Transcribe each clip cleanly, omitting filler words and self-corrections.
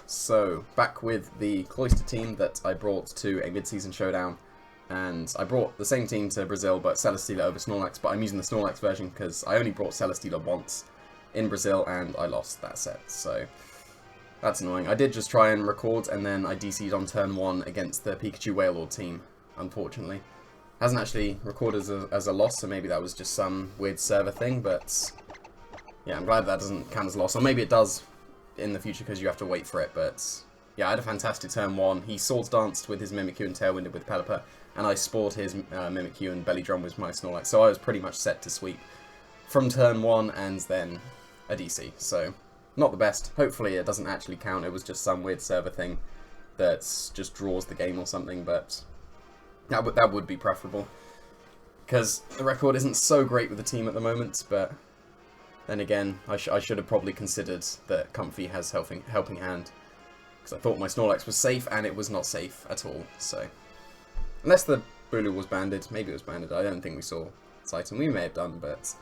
So, back with the Cloister team that I brought to a mid-season showdown, and I brought the same team to Brazil, but Celesteela over Snorlax, but I'm using the Snorlax version because I only brought Celesteela once in Brazil, and I lost that set, so that's annoying. I did just try and record, and then I DC'd on turn 1 against the Pikachu Wailord team, unfortunately. Hasn't actually recorded as a loss, so maybe that was just some weird server thing, but yeah, I'm glad that doesn't count as a loss, or maybe it does in the future because you have to wait for it, but yeah, I had a fantastic turn 1. He Swords Danced with his Mimikyu and Tailwinded with Pelipper, and I spored his Mimikyu and Belly Drum with my Snorlax, so I was pretty much set to sweep from turn 1 and then a DC, so not the best. Hopefully it doesn't actually count, it was just some weird server thing that just draws the game or something, but that would be preferable, because the record isn't so great with the team at the moment, but then again, I should have probably considered that Comfy has helping hand, because I thought my Snorlax was safe, and it was not safe at all, so. Unless the Bulu was banded, maybe it was banded, I don't think we saw Titan, we may have done, but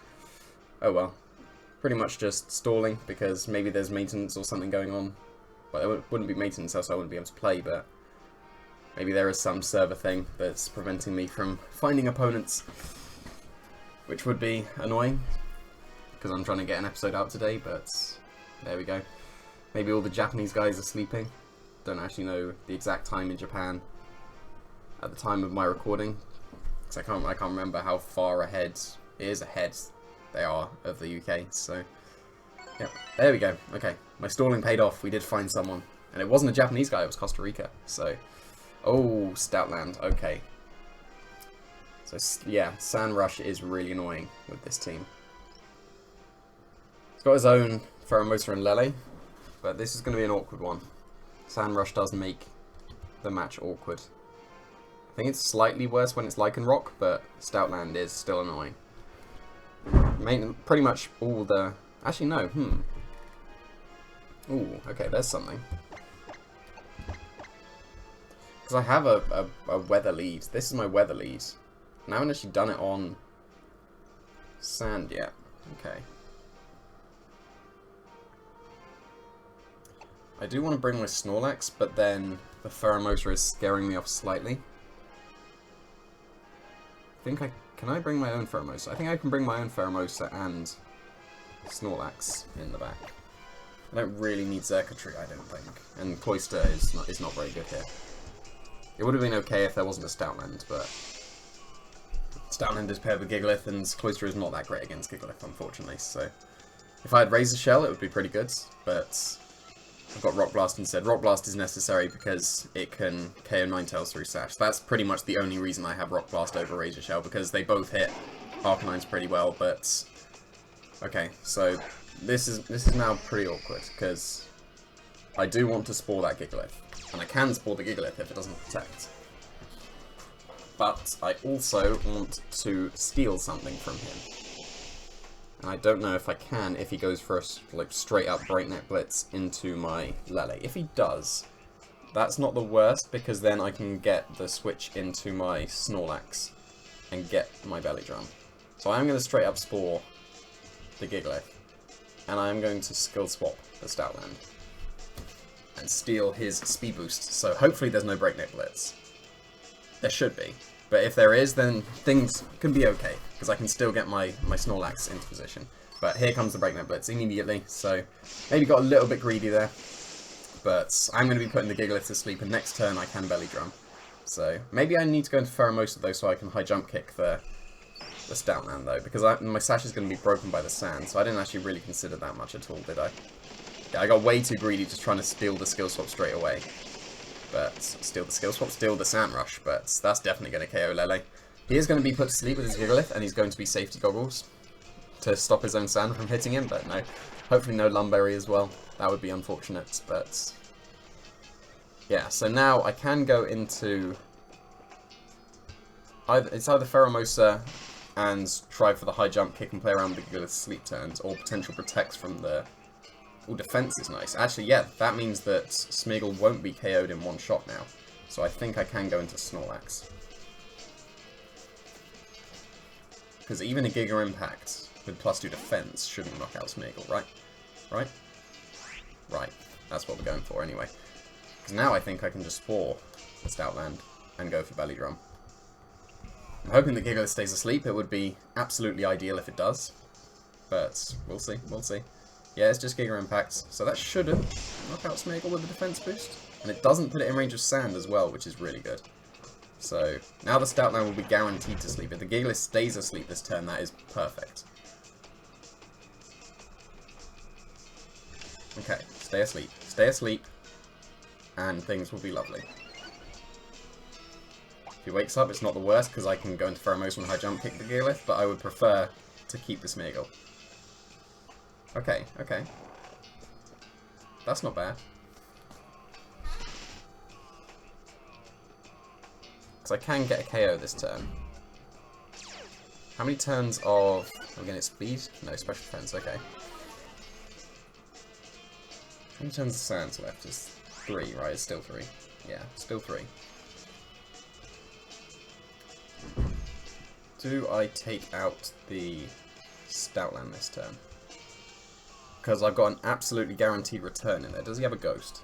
oh well. Pretty much just stalling, because maybe there's maintenance or something going on. Well, it wouldn't be maintenance, else I wouldn't be able to play, but maybe there is some server thing that's preventing me from finding opponents, which would be annoying, because I'm trying to get an episode out today, but there we go. Maybe all the Japanese guys are sleeping. Don't actually know the exact time in Japan at the time of my recording, because I can't remember how far ahead they are of the UK, so yep, there we go. Okay, my stalling paid off, we did find someone, and it wasn't a Japanese guy, it was Costa Rica, so oh, Stoutland, okay. So yeah, Sand Rush is really annoying with this team. He's got his own Pheromosa and Lele, but this is going to be an awkward one. Sand Rush does make the match awkward. I think it's slightly worse when it's Lycanroc, but Stoutland is still annoying. Pretty much all the... Actually, no. Ooh, okay, there's something. Because I have a weather lead. This is my weather lead. And I haven't actually done it on sand yet. Okay. I do want to bring my Snorlax, but then the Pheromosa is scaring me off slightly. Can I bring my own Pheromosa? I think I can bring my own Pheromosa and Snorlax in the back. I don't really need Xurkitree, I don't think. And Cloister is not very good here. It would have been okay if there wasn't a Stoutland, but Stoutland is paired with Gigalith, and Cloister is not that great against Gigalith, unfortunately. So if I had Razor Shell, it would be pretty good, but I've got Rock Blast instead. Rock Blast is necessary because it can KO Ninetales through Sash. That's pretty much the only reason I have Rock Blast over Razor Shell, because they both hit Arcanines pretty well, but okay, so this is now pretty awkward, because I do want to spore that Gigalith, and I can spore the Gigalith if it doesn't protect. But I also want to steal something from him. And I don't know if I can if he goes for a like straight up Breakneck Blitz into my Lele. If he does, that's not the worst, because then I can get the switch into my Snorlax and get my Belly Drum. So I'm going to straight up spore the Gigalith, and I'm going to skill swap the Stoutland and steal his speed boost. So hopefully there's no Breakneck Blitz. There should be. But if there is, then things can be okay, because I can still get my Snorlax into position. But here comes the Breakneck Blitz immediately, so maybe got a little bit greedy there. But I'm going to be putting the Gigalith to sleep, and next turn I can Belly Drum. So maybe I need to go into Pheromosa though, so I can high jump kick the Stoutland though, because my Sash is going to be broken by the sand, so I didn't actually really consider that much at all, did I? Yeah, I got way too greedy just trying to steal the skill swap straight away. But steal the skill swap, steal the Sand Rush, but that's definitely going to KO Lele. He is going to be put to sleep with his Gigalith, and he's going to be safety goggles to stop his own sand from hitting him, but no. Hopefully no Lumberry as well. That would be unfortunate, but yeah, so now I can go into it's either Pheromosa and try for the high jump kick and play around with the Gigalith's sleep turns, or potential protects from the... Oh, defense is nice. Actually, yeah, that means that Smeagol won't be KO'd in one shot now. So I think I can go into Snorlax. Because even a Giga Impact with +2 defense shouldn't knock out Smeagol, right? Right? Right. That's what we're going for anyway. Because now I think I can just spore the Stoutland and go for Belly Drum. I'm hoping that Gigalith stays asleep. It would be absolutely ideal if it does. But we'll see, we'll see. Yeah, it's just Giga Impacts, so that shouldn't knock out Smeagol with the defense boost. And it doesn't put it in range of Sand as well, which is really good. So now the Stoutland will be guaranteed to sleep. If the Gigalith stays asleep this turn, that is perfect. Okay, stay asleep, and things will be lovely. If he wakes up, it's not the worst, because I can go into Pheromosa and high jump kick the Gigalith, but I would prefer to keep the Smeagol. Okay, okay. That's not bad. Because I can get a KO this turn. How many turns of... Are we getting speed? No, special defense, okay. How many turns of Sands left? It's 3, right? It's still 3. Yeah, still 3. Do I take out the Stoutland this turn? Because I've got an absolutely guaranteed return in there. Does he have a ghost?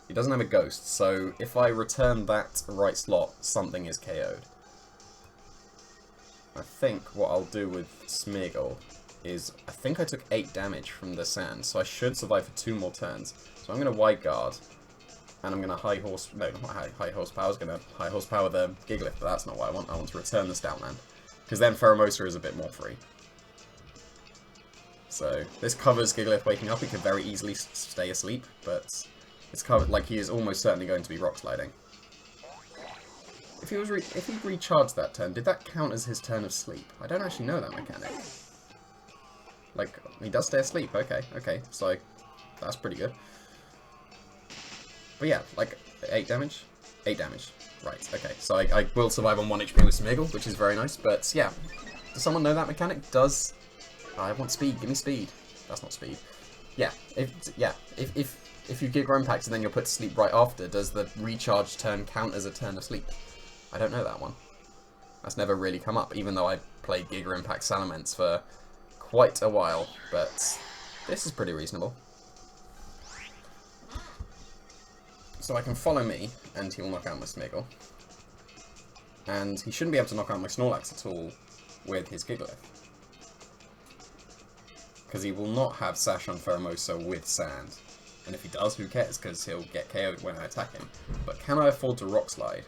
He doesn't have a ghost, so if I return that right slot, something is KO'd. I think what I'll do with Smeagol is, I think I took 8 damage from the Sand, so I should survive for 2 more turns. So I'm going to Wide Guard, and I'm going to high horsepower, I was going to high horsepower the Gigalith, but that's not what I want. I want to return the Stoutland, because then Pheromosa is a bit more free. So this covers Gigalith waking up. He could very easily stay asleep, but it's covered. Like, he is almost certainly going to be rock sliding. If he recharged that turn, did that count as his turn of sleep? I don't actually know that mechanic. Like, he does stay asleep. Okay, okay. So that's pretty good. But yeah, like 8 damage. 8 damage. Right. Okay. So I will survive on 1 HP with Smeagol, which is very nice. But yeah, does someone know that mechanic? Does I want speed? Give me speed. That's not speed. Yeah. If you Giga Impact and then you're put to sleep right after, does the recharge turn count as a turn of sleep? I don't know that one. That's never really come up, even though I played Giga Impact Salamence for quite a while. But this is pretty reasonable. So I can follow me, and he will knock out my Smeagol. And he shouldn't be able to knock out my Snorlax at all with his Gigalith. Because he will not have Sash on Pheromosa with Sand. And if he does, who cares, because he'll get KO'd when I attack him. But can I afford to Rock Slide?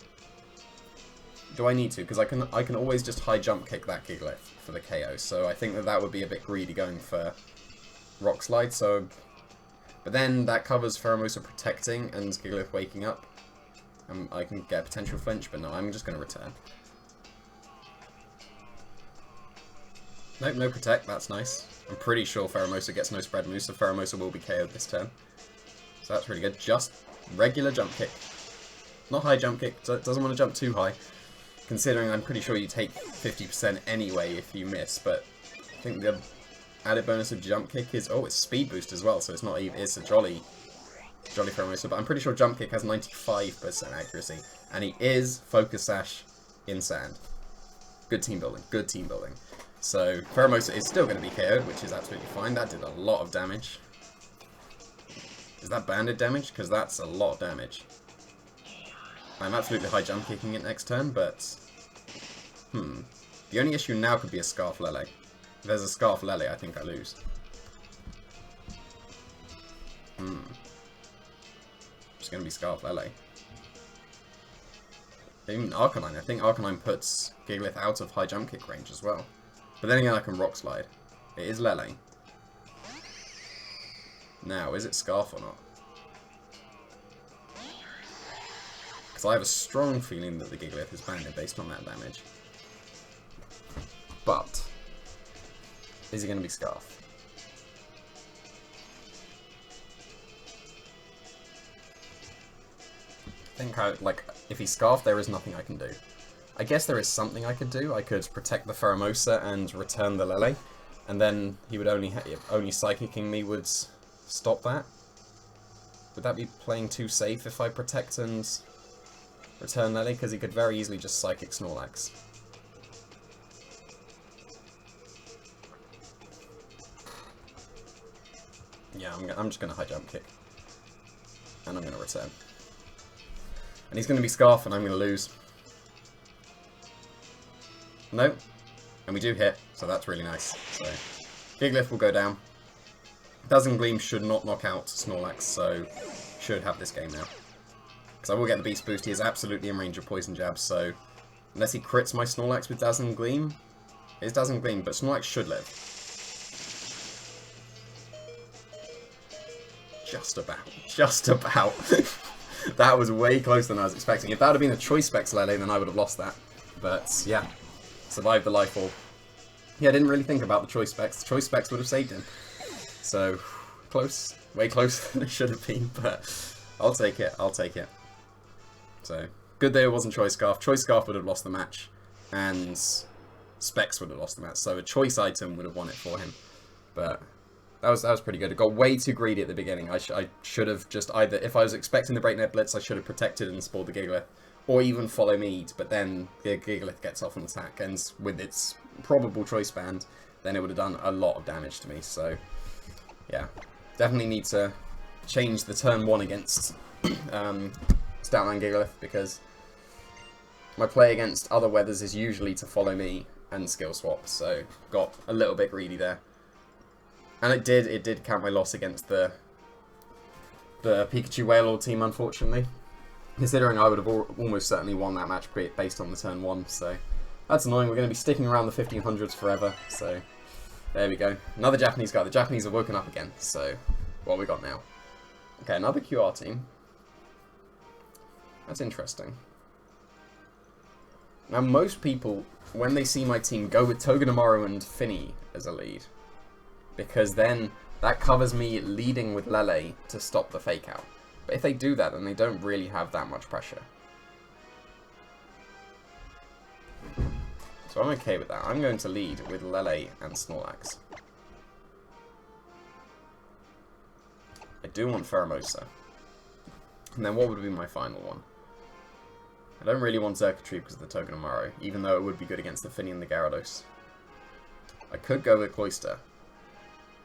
Do I need to? Because I can always just high jump kick that Gigalith for the KO. So I think that would be a bit greedy going for Rock Slide. So, but then that covers Pheromosa protecting and Gigalith waking up. And I can get a potential flinch, but no, I'm just going to return. Nope, no protect, that's nice. I'm pretty sure Pheromosa gets no spread move, so Pheromosa will be KO'd this turn. So that's really good. Just regular jump kick. Not high jump kick, doesn't want to jump too high. Considering I'm pretty sure you take 50% anyway if you miss, but I think the added bonus of jump kick is, oh, it's speed boost as well, so it's not even, it's a jolly Pheromosa, but I'm pretty sure jump kick has 95% accuracy, and he is Focus Sash in Sand. Good team building, good team building. So Pheromosa is still going to be KO'd, which is absolutely fine. That did a lot of damage. Is that banded damage? Because that's a lot of damage. I'm absolutely high jump kicking it next turn, but... The only issue now could be a Scarf Lele. If there's a Scarf Lele, I think I lose. Just going to be Scarf Lele. Even Arcanine. I think Arcanine puts Gigalith out of high jump kick range as well. But then again, I can Rock Slide. It is Lele. Now, is it Scarf or not? Because I have a strong feeling that the Gigalith is banded based on that damage. But, is he going to be Scarf? I think if he's Scarf, there is nothing I can do. I guess there is something I could do. I could protect the Pheromosa and return the Lele, and then he would only Psychicking me would stop that. Would that be playing too safe if I protect and return Lele? Because he could very easily just Psychic Snorlax. Yeah, I'm just going to high jump kick. and I'm going to return. And he's going to be Scarf, and I'm going to lose. No. And we do hit, so that's really nice. So, Gigalith will go down. Dazzling Gleam should not knock out Snorlax, so should have this game now. Because I will get the Beast Boost. He is absolutely in range of Poison Jab, so unless he crits my Snorlax with Dazzling Gleam, it is Dazzling Gleam, but Snorlax should live. Just about. Just about. That was way closer than I was expecting. If that had been a Choice Specs Lele, then I would have lost that. But, yeah. Survived the Life Fall. Yeah, I didn't really think about the Choice Specs. The Choice Specs would have saved him. So, close. Way closer than it should have been, but I'll take it. I'll take it. So, good that it wasn't Choice Scarf. Choice Scarf would have lost the match, and Specs would have lost the match. So, a Choice item would have won it for him. But that was pretty good. It got way too greedy at the beginning. I should have just either, if I was expecting the Breakneck Blitz, I should have protected and spoiled the Gigalith, or even follow Mead, but then the Gigalith gets off an attack, and with its probable Choice Band, then it would have done a lot of damage to me. So, yeah. Definitely need to change the turn 1 against Stoutland Gigalith, because my play against other weathers is usually to follow me and skill swap, so got a little bit greedy there. And it did count my loss against the Pikachu Wailord team, unfortunately. Considering I would have almost certainly won that match based on the turn 1, so that's annoying. We're going to be sticking around the 1500s forever, so there we go. Another Japanese guy. The Japanese have woken up again, so what we got now? Okay, another QR team. That's interesting. Now, most people, when they see my team, go with Togedemaru and Finny as a lead, because then that covers me leading with Lele to stop the fake out. But if they do that, then they don't really have that much pressure. So I'm okay with that. I'm going to lead with Lele and Snorlax. I do want Pheromosa. And then what would be my final one? I don't really want Xurkitree because of the Togedemaru, even though it would be good against the Finny and the Gyarados. I could go with Cloyster,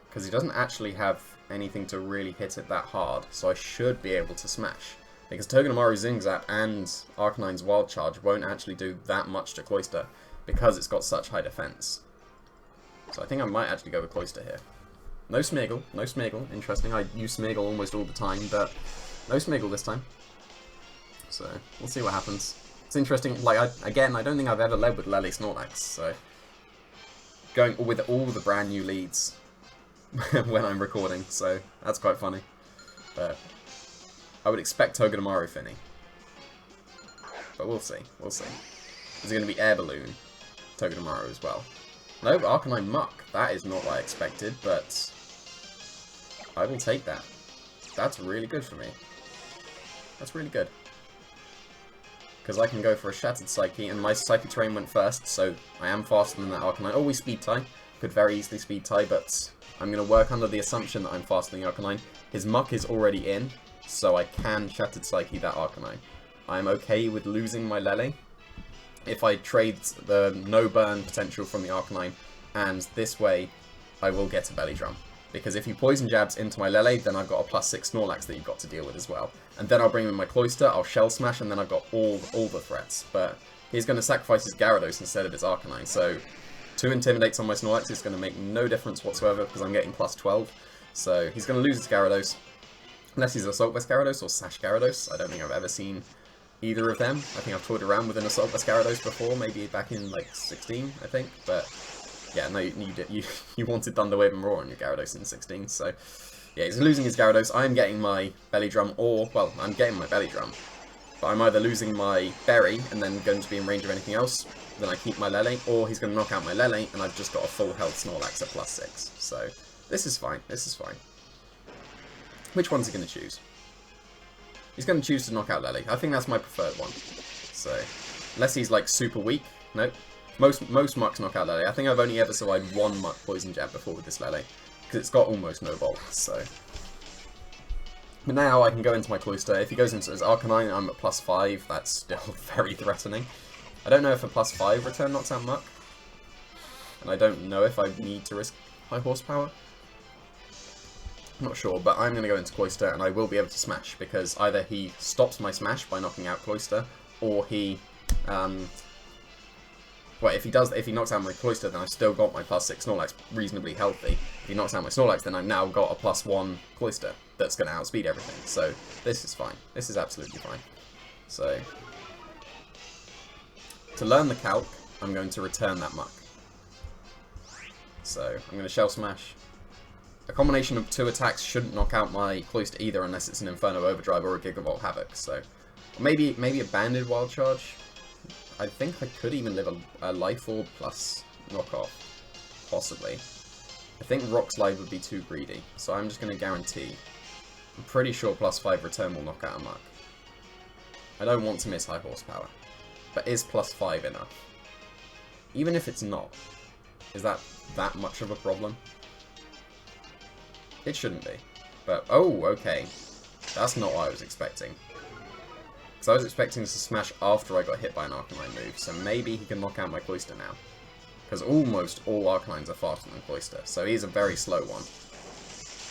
because he doesn't actually have anything to really hit it that hard, so I should be able to smash. Because Togedemaru, Zing Zap, and Arcanine's Wild Charge won't actually do that much to Cloyster, because it's got such high defense. So I think I might actually go with Cloyster here. No Smeargle, no Smeargle. Interesting, I use Smeargle almost all the time, but no Smeargle this time. So we'll see what happens. It's interesting, like, again, I don't think I've ever led with Lele Snorlax, so going with all the brand new leads when I'm recording, so that's quite funny. But I would expect Togedemaru Finny. But we'll see, we'll see. Is it going to be Air Balloon Togedemaru as well? No, Arcanine Muck. That is not what I expected, but I will take that. That's really good for me. That's really good. Because I can go for a Shattered Psyche, and my Psychic Terrain went first, so I am faster than that Arcanine. Oh, we Speed Tie. Could very easily Speed Tie, but I'm going to work under the assumption that I'm faster than the Arcanine. His Muck is already in, so I can Shattered Psyche that Arcanine. I'm okay with losing my Lele if I trade the no burn potential from the Arcanine, and this way I will get a Belly Drum. Because if he Poison Jabs into my Lele, then I've got a +6 Snorlax that you've got to deal with as well. And then I'll bring in my Cloyster, I'll Shell Smash, and then I've got all the threats. But he's going to sacrifice his Gyarados instead of his Arcanine, so 2 Intimidates on my Snorlax is going to make no difference whatsoever because I'm getting +12. So he's going to lose his Gyarados. Unless he's Assault Vest Gyarados or Sash Gyarados. I don't think I've ever seen either of them. I think I've toyed around with an Assault Vest Gyarados before, maybe back in like 16, I think. But yeah, no, you wanted Thunderwave and Roar on your Gyarados in 16, so yeah, he's losing his Gyarados. I'm getting my Belly Drum, or, well, I'm getting my Belly Drum. But I'm either losing my Berry and then going to be in range of anything else, then I keep my Lele, or he's going to knock out my Lele and I've just got a full health Snorlax at +6. So this is fine, this is fine. Which one's he going to choose? He's going to choose to knock out Lele. I think that's my preferred one. So, unless he's like super weak. Nope. Most Mucks knock out Lele. I think I've only ever survived one Muck Poison Jab before with this Lele, because it's got almost no Volt, so. But now I can go into my Cloyster. If he goes into his Arcanine, I'm at +5. That's still very threatening. I don't know if a +5 return knocks out Muck. And I don't know if I need to risk high horsepower. Not sure, but I'm going to go into Cloister, and I will be able to smash, because either he stops my smash by knocking out Cloister, or he, well, if he knocks out my Cloister, then I've still got my +6 Snorlax reasonably healthy. If he knocks out my Snorlax, then I've now got a +1 Cloister that's going to outspeed everything. So this is fine. This is absolutely fine. So to learn the calc, I'm going to return that Muck. So I'm going to Shell Smash. A combination of 2 attacks shouldn't knock out my Cloister either, unless it's an Inferno Overdrive or a Gigavolt Havoc. So maybe a Banded Wild Charge. I think I could even live a Life Orb plus knockoff, possibly. I think Rock Slide would be too greedy, so I'm just going to guarantee. I'm pretty sure +5 return will knock out a Muck. I don't want to miss high horsepower, but is +5 enough? Even if it's not, is that much of a problem? It shouldn't be, but oh, okay. That's not what I was expecting. Because I was expecting to smash after I got hit by an Arcanine move, so maybe he can knock out my Cloister now. Because almost all Arcanines are faster than Cloister, so he's a very slow one.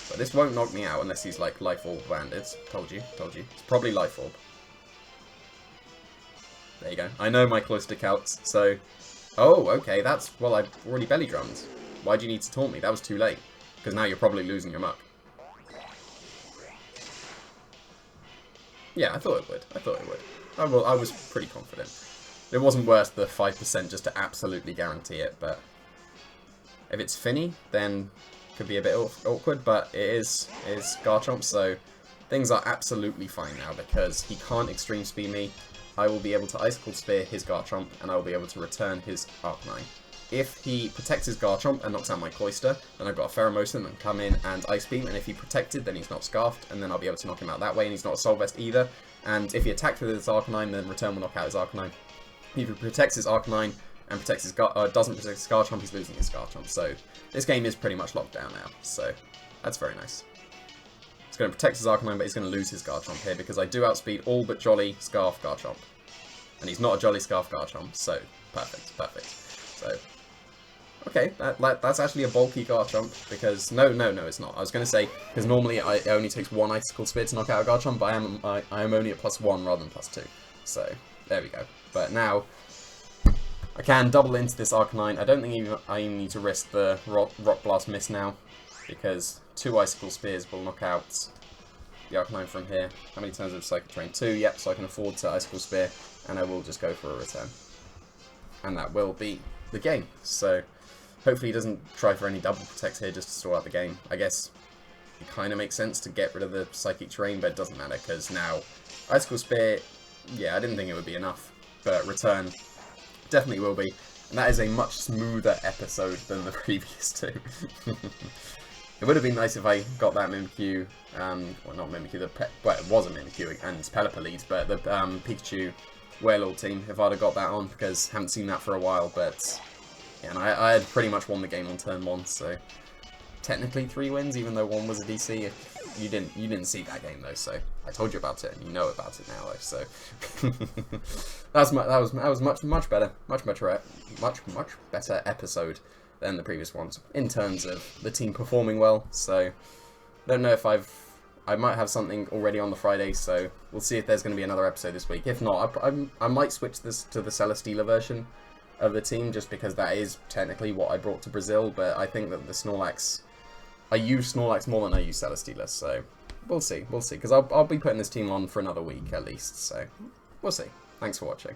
But this won't knock me out unless he's like Life Orb Banded. Told you. It's probably Life Orb. There you go. I know my Cloister calcs, so... Oh, okay, that's... Well, I've already belly drummed. Why'd you need to taunt me? That was too late. Because now you're probably losing your Muck. Yeah, I thought it would. I was pretty confident. It wasn't worth the 5% just to absolutely guarantee it, but... If it's Finny, then it could be a bit awkward, but it is Garchomp, so things are absolutely fine now, because he can't Extreme Speed me. I will be able to Icicle Spear his Garchomp, and I will be able to return his Arcanine. If he protects his Garchomp and knocks out my Cloister, then I've got a Pheromosan and come in and Ice Beam, and if he protected, then he's not Scarfed, and then I'll be able to knock him out that way, and he's not a Soul Vest either. And if he attacked with his Arcanine, then Return will knock out his Arcanine. If he protects his Arcanine and protects his doesn't protect his Garchomp, he's losing his Garchomp. So this game is pretty much locked down now, so that's very nice. He's going to protect his Arcanine, but he's going to lose his Garchomp here, because I do outspeed all but Jolly, Scarf, Garchomp. And he's not a Jolly, Scarf, Garchomp, so perfect. So... Okay, that's actually a bulky Garchomp, because... No, it's not. I was going to say, because normally it only takes 1 Icicle Spear to knock out a Garchomp, but I am only at +1 rather than +2. So, there we go. But now, I can double into this Arcanine. I don't think I even need to risk the Rock Blast miss now, because 2 Icicle Spears will knock out the Arcanine from here. How many turns of Psychic Terrain? 2, yep, so I can afford to Icicle Spear, and I will just go for a return. And that will be the game. So... Hopefully he doesn't try for any double protect here just to stall out the game. I guess it kind of makes sense to get rid of the Psychic Terrain, but it doesn't matter, because now Icicle Spear, yeah, I didn't think it would be enough, but Return definitely will be. And that is a much smoother episode than the previous two. It would have been nice if I got that Mimikyu, well not Mimikyu, well it was a Mimikyu and Pelipper lead, but the Pikachu Wailord team, if I'd have got that on, because I haven't seen that for a while, but... Yeah, and I had pretty much won the game on turn 1, so technically 3 wins, even though 1 was a DC. You didn't see that game though, so I told you about it, and you know about it now though. So that was much better episode than the previous ones in terms of the team performing well. So don't know if I might have something already on the Friday, so we'll see if there's going to be another episode this week. If not, I might switch this to the Celesteela version of the team, just because that is technically what I brought to Brazil, but I think that the Snorlax... I use Snorlax more than I use Celesteela, so we'll see, because I'll be putting this team on for another week at least, so we'll see. Thanks for watching.